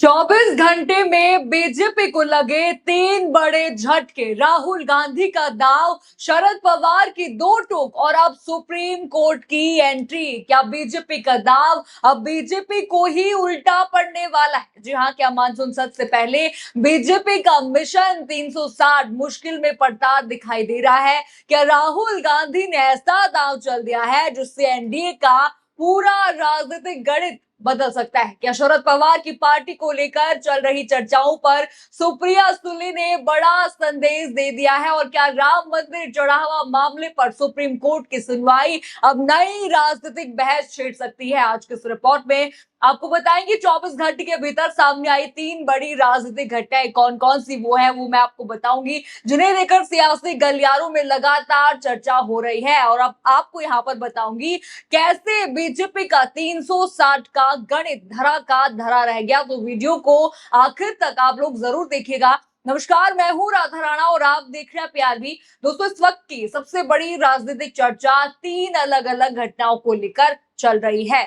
24 घंटे में बीजेपी को लगे 3 बड़े झटके। राहुल गांधी का दांव, शरद पवार की 2 टूक और अब सुप्रीम कोर्ट की एंट्री। क्या बीजेपी का दांव अब बीजेपी को ही उल्टा पड़ने वाला है? जी हाँ, क्या मानसून सत्र से पहले बीजेपी का मिशन 360 मुश्किल में पड़ता दिखाई दे रहा है? क्या राहुल गांधी ने ऐसा दांव चल दिया है जिससे एनडीए का पूरा राजनीतिक गणित बदल सकता है? क्या शरद पवार की पार्टी को लेकर चल रही चर्चाओं पर सुप्रिया सुले ने बड़ा संदेश दे दिया है? और क्या राम मंदिर चढ़ावा मामले पर सुप्रीम कोर्ट की सुनवाई अब नई राजनीतिक बहस छेड़ सकती है? आज के इस रिपोर्ट में आपको बताएंगे 24 घंटे के भीतर सामने आई 3 बड़ी राजनीतिक घटनाएं कौन कौन सी वो है, वो मैं आपको बताऊंगी, जिन्हें लेकर सियासी गलियारों में लगातार चर्चा हो रही है। और अब आपको यहाँ पर बताऊंगी कैसे बीजेपी का 360 का गणित धरा का धरा रह गया। तो वीडियो को आखिर तक आप लोग जरूर देखिएगा। नमस्कार, मैं हूं राधा राणा और आप देख रहे हैं प्यारवी। दोस्तों, इस वक्त की सबसे बड़ी राजनीतिक चर्चा 3 अलग-अलग घटनाओं को लेकर चल रही है।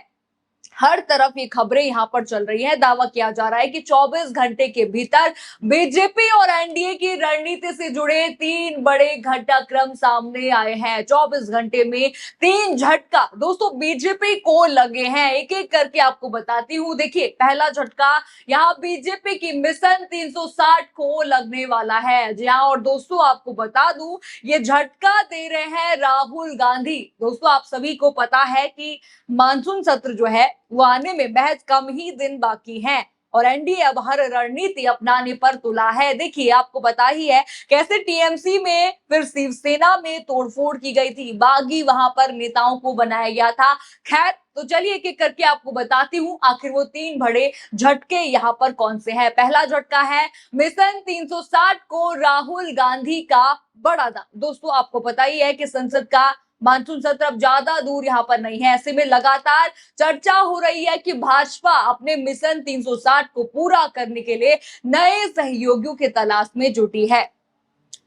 हर तरफ ये खबरें यहां पर चल रही है। दावा किया जा रहा है कि 24 घंटे के भीतर बीजेपी और एनडीए की रणनीति से जुड़े 3 बड़े घटनाक्रम सामने आए हैं। 24 घंटे में 3 झटका दोस्तों बीजेपी को लगे हैं। एक एक करके आपको बताती हूं। देखिए, पहला झटका यहाँ बीजेपी की मिशन 360 को लगने वाला है। जी हाँ, और दोस्तों आपको बता दूं, ये झटका दे रहे हैं राहुल गांधी। दोस्तों, आप सभी को पता है कि मानसून सत्र जो है वो आने में महज कम ही दिन बाकी हैं और एनडीए अब हर रणनीति अपनाने पर तुला है। देखिए, आपको पता ही है कैसे टीएमसी में फिर शिवसेना में तोड़फोड़ की गई थी, बागी वहां पर नेताओं को बनाया गया था। खैर, तो चलिए एक एक करके आपको बताती हूँ आखिर वो 3 बड़े झटके यहाँ पर कौन से हैं। पहला झटका है मिशन 360 को राहुल गांधी का बड़ा दांव। दोस्तों, आपको पता ही है कि संसद का मानसून सत्र अब ज्यादा दूर यहाँ पर नहीं है। ऐसे में लगातार चर्चा हो रही है कि भाजपा अपने मिशन 360 को पूरा करने के लिए नए सहयोगियों की तलाश में जुटी है।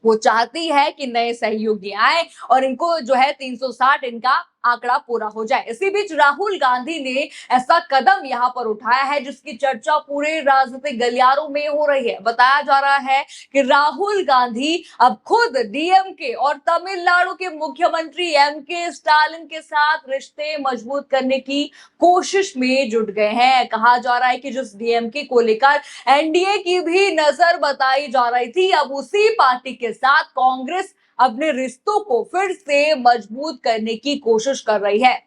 वो चाहती है कि नए सहयोगी आए और इनको जो है 360 इनका आंकड़ा पूरा हो जाए। इसी बीच राहुल गांधी ने ऐसा कदम यहाँ पर उठाया है जिसकी चर्चा पूरे राजनीतिक गलियारों में हो रही है। बताया जा रहा है कि राहुल गांधी अब खुद डीएमके और तमिलनाडु के मुख्यमंत्री एमके स्टालिन के साथ रिश्ते मजबूत करने की कोशिश में जुट गए हैं। कहा जा रहा है कि जिस डीएमके को लेकर एनडीए की भी नजर बताई जा रही थी, अब उसी पार्टी के साथ कांग्रेस अपने रिश्तों को फिर से मजबूत करने की कोशिश कर रही है।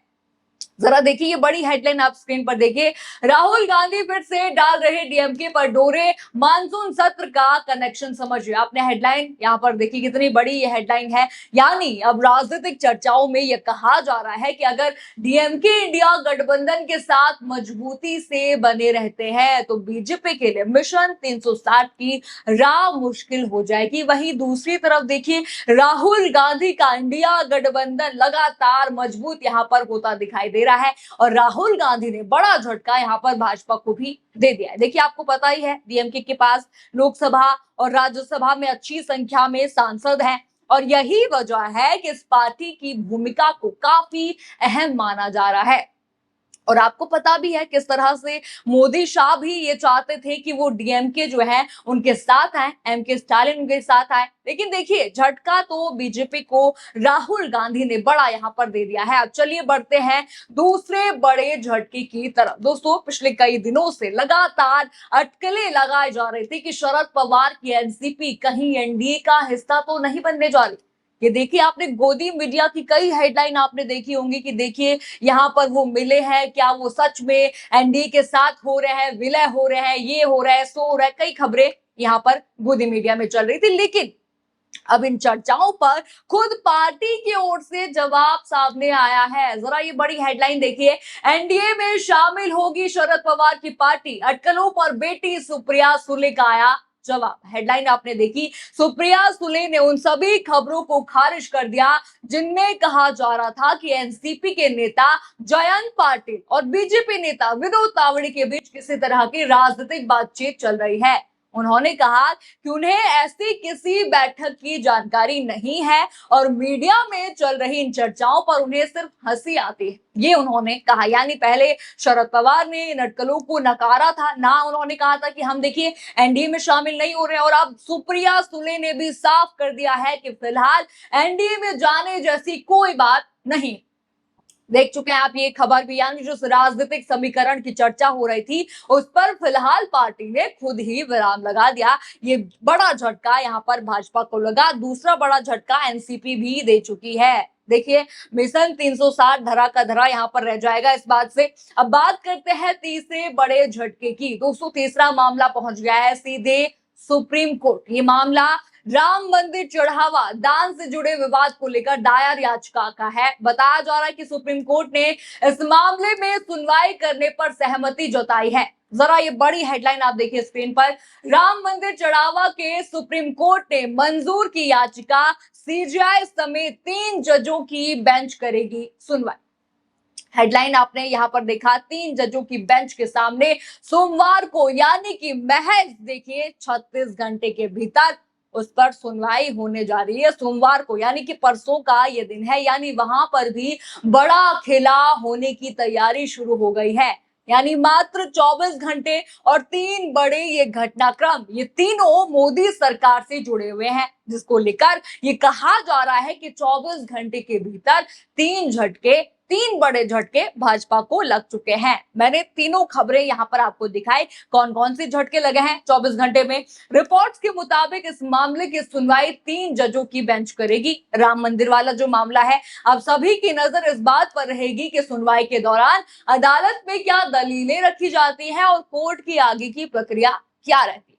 जरा देखिए, ये बड़ी हेडलाइन आप स्क्रीन पर देखिए। राहुल गांधी फिर से डाल रहे डीएमके पर डोरे, मानसून सत्र का कनेक्शन समझिए। आपने हेडलाइन यहाँ पर देखी, कितनी बड़ी ये हेडलाइन है। यानी अब राजनीतिक चर्चाओं में यह कहा जा रहा है कि अगर डीएमके इंडिया गठबंधन के साथ मजबूती से बने रहते हैं तो बीजेपी के लिए मिशन 360 की राह मुश्किल हो जाएगी। वहीं दूसरी तरफ देखिए, राहुल गांधी का इंडिया गठबंधन लगातार मजबूत यहाँ पर होता दिखाई दे रहा है और राहुल गांधी ने बड़ा झटका यहाँ पर भाजपा को भी दे दिया है। देखिए, आपको पता ही है डीएमके के पास लोकसभा और राज्यसभा में अच्छी संख्या में सांसद हैं और यही वजह है कि इस पार्टी की भूमिका को काफी अहम माना जा रहा है। और आपको पता भी है किस तरह से मोदी शाह भी ये चाहते थे कि वो डीएमके जो है उनके साथ आए, एमके स्टालिन उनके साथ आए। लेकिन देखिए, झटका तो बीजेपी को राहुल गांधी ने बड़ा यहाँ पर दे दिया है। अब चलिए बढ़ते हैं दूसरे बड़े झटके की तरफ। दोस्तों, पिछले कई दिनों से लगातार अटकलें लगाई जा रही थी कि शरद पवार की एनसीपी कहीं एनडीए का हिस्सा तो नहीं बनने जा रही। ये देखिए, आपने गोदी मीडिया की कई हेडलाइन आपने देखी होंगी कि देखिए यहाँ पर वो मिले हैं, क्या वो सच में एनडीए के साथ हो रहे हैं, विलय हो रहे हैं, ये हो रहा है, सो हो रहा है। कई खबरें यहाँ पर गोदी मीडिया में चल रही थी। लेकिन अब इन चर्चाओं पर खुद पार्टी की ओर से जवाब सामने आया है। जरा ये बड़ी हेडलाइन देखिए, एनडीए में शामिल होगी शरद पवार की पार्टी, अटकलों पर बेटी सुप्रिया सुले का आया जवाब। हेडलाइन आपने देखी, सुप्रिया सुले ने उन सभी खबरों को खारिज कर दिया जिनमें कहा जा रहा था कि एनसीपी के नेता जयंत पाटिल और बीजेपी नेता विनोद तावड़े के बीच किसी तरह की राजनीतिक बातचीत चल रही है। उन्होंने कहा कि उन्हें ऐसी किसी बैठक की जानकारी नहीं है और मीडिया में चल रही इन चर्चाओं पर उन्हें सिर्फ हंसी आती है, ये उन्होंने कहा। यानी पहले शरद पवार ने इन अटकलों को नकारा था, ना उन्होंने कहा था कि हम देखिए एनडीए में शामिल नहीं हो रहे, और अब सुप्रिया सुले ने भी साफ कर दिया है कि फिलहाल एनडीए में जाने जैसी कोई बात नहीं। देख चुके हैं आप ये खबर भी, यानी जो राजनीतिक समीकरण की चर्चा हो रही थी उस पर फिलहाल पार्टी ने खुद ही विराम लगा दिया। ये बड़ा झटका यहाँ पर भाजपा को लगा। दूसरा बड़ा झटका एनसीपी भी दे चुकी है। देखिए मिशन 360 धरा का धरा यहाँ पर रह जाएगा इस बात से। अब बात करते हैं तीसरे बड़े झटके की। 203वां मामला पहुंच गया है सीधे सुप्रीम कोर्ट। ये मामला राम मंदिर चढ़ावा दान से जुड़े विवाद को लेकर दायर याचिका का है। बताया जा रहा है कि सुप्रीम कोर्ट ने इस मामले में सुनवाई करने पर सहमति जताई है। जरा ये बड़ी हेडलाइन आप देखिए स्क्रीन पर। राम मंदिर चढ़ावा के सुप्रीम कोर्ट ने मंजूर की याचिका, सीजीआई समेत 3 जजों की बेंच करेगी सुनवाई। हेडलाइन आपने यहां पर देखा, 3 जजों की बेंच के सामने सोमवार को, यानी कि महज देखिए 36 घंटे के भीतर उस पर सुनवाई होने जा रही है। सोमवार को यानी कि परसों का ये दिन है, यानी वहां पर भी बड़ा खेला होने की तैयारी शुरू हो गई है। यानी मात्र 24 घंटे और 3 बड़े ये घटनाक्रम, ये तीनों मोदी सरकार से जुड़े हुए हैं, जिसको लेकर ये कहा जा रहा है कि 24 घंटे के भीतर 3 बड़े झटके भाजपा को लग चुके हैं। मैंने तीनों खबरें यहां पर आपको दिखाई, कौन कौन से झटके लगे हैं 24 घंटे में। रिपोर्ट्स के मुताबिक इस मामले की सुनवाई 3 जजों की बेंच करेगी। राम मंदिर वाला जो मामला है, अब सभी की नजर इस बात पर रहेगी कि सुनवाई के दौरान अदालत में क्या दलीलें रखी जाती हैं और कोर्ट की आगे की प्रक्रिया क्या रहती है।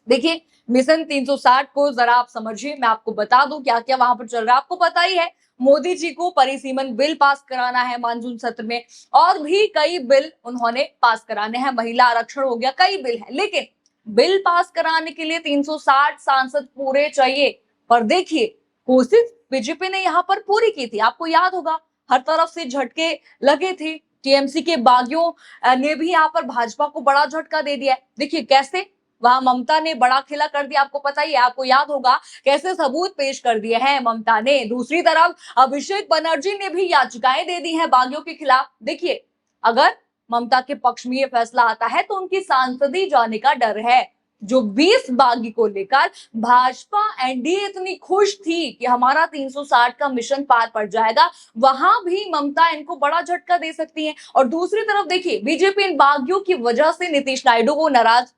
देखिए मिशन 360 को जरा आप समझिए, मैं आपको बता दूं क्या क्या वहां पर चल रहा है। आपको पता ही है मोदी जी को परिसीमन बिल पास कराना है मानसून सत्र में, और भी कई बिल उन्होंने पास कराने हैं। महिला आरक्षण हो गया, कई बिल है, लेकिन बिल पास कराने के लिए 360 सांसद पूरे चाहिए। पर देखिए कोशिश बीजेपी ने यहाँ पर पूरी की थी। आपको याद होगा हर तरफ से झटके लगे थे। टीएमसी के बागियों ने भी यहाँ पर भाजपा को बड़ा झटका दे दिया। देखिए कैसे वहां ममता ने बड़ा खेला कर दिया, आपको पता ही है, आपको याद होगा कैसे सबूत पेश कर दिए हैं ममता ने। दूसरी तरफ अभिषेक बनर्जी ने भी याचिकाएं दे दी हैं बागियों के खिलाफ। देखिए अगर ममता के पक्ष में ये फैसला आता है तो उनकी सांसदी जाने का डर है। जो 20 बागी को लेकर भाजपा एनडीए इतनी खुश थी कि हमारा 360 का मिशन पार पड़ जाएगा, वहां भी ममता इनको बड़ा झटका दे सकती है। और दूसरी तरफ देखिए बीजेपी इन बागियों की वजह से नीतीश नायडू को नाराज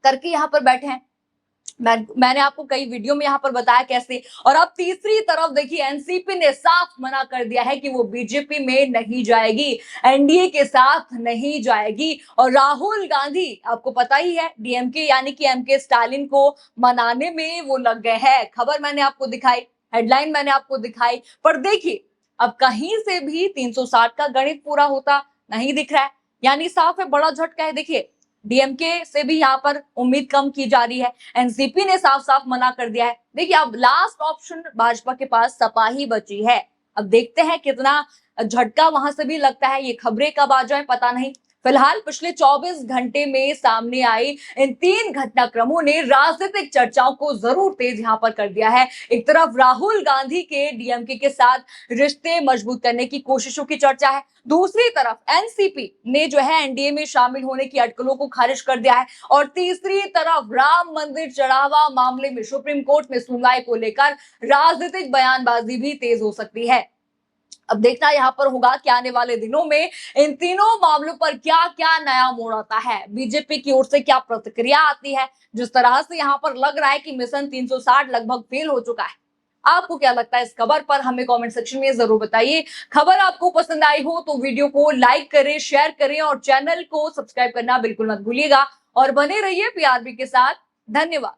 करके यहाँ पर बैठे हैं। मैंने आपको कई वीडियो में यहाँ पर बताया कैसे। और अब तीसरी तरफ देखिए एनसीपी ने साफ मना कर दिया है कि वो बीजेपी में नहीं जाएगी, एनडीए के साथ नहीं जाएगी। और राहुल गांधी आपको पता ही है डीएमके यानी कि एमके स्टालिन को मनाने में वो लग गए हैं। खबर मैंने आपको दिखाई, हेडलाइन मैंने आपको दिखाई, पर देखिए अब कहीं से भी 360 का गणित पूरा होता नहीं दिख रहा है। यानी साफ है, बड़ा झटका है। देखिए डीएमके से भी यहाँ पर उम्मीद कम की जा रही है। एनसीपी ने साफ साफ मना कर दिया है। देखिए अब लास्ट ऑप्शन भाजपा के पास सपा ही बची है। अब देखते हैं कितना झटका वहां से भी लगता है। ये खबरें कब आ जाए पता नहीं। फिलहाल पिछले 24 घंटे में सामने आई इन 3 घटनाक्रमों ने राजनीतिक चर्चाओं को जरूर तेज यहां पर कर दिया है। एक तरफ राहुल गांधी के डीएमके के साथ रिश्ते मजबूत करने की कोशिशों की चर्चा है, दूसरी तरफ एनसीपी ने जो है एनडीए में शामिल होने की अटकलों को खारिज कर दिया है, और तीसरी तरफ राम मंदिर चढ़ावा मामले में सुप्रीम कोर्ट में सुनवाई को लेकर राजनीतिक बयानबाजी भी तेज हो सकती है। अब देखना यहाँ पर होगा कि आने वाले दिनों में इन तीनों मामलों पर क्या क्या नया मोड़ आता है, बीजेपी की ओर से क्या प्रतिक्रिया आती है। जिस तरह से यहाँ पर लग रहा है कि मिशन 360 लगभग फेल हो चुका है, आपको क्या लगता है इस खबर पर, हमें कमेंट सेक्शन में जरूर बताइए। खबर आपको पसंद आई हो तो वीडियो को लाइक करें, शेयर करें और चैनल को सब्सक्राइब करना बिल्कुल मत भूलिएगा। और बने रहिए पीआरबी के साथ। धन्यवाद।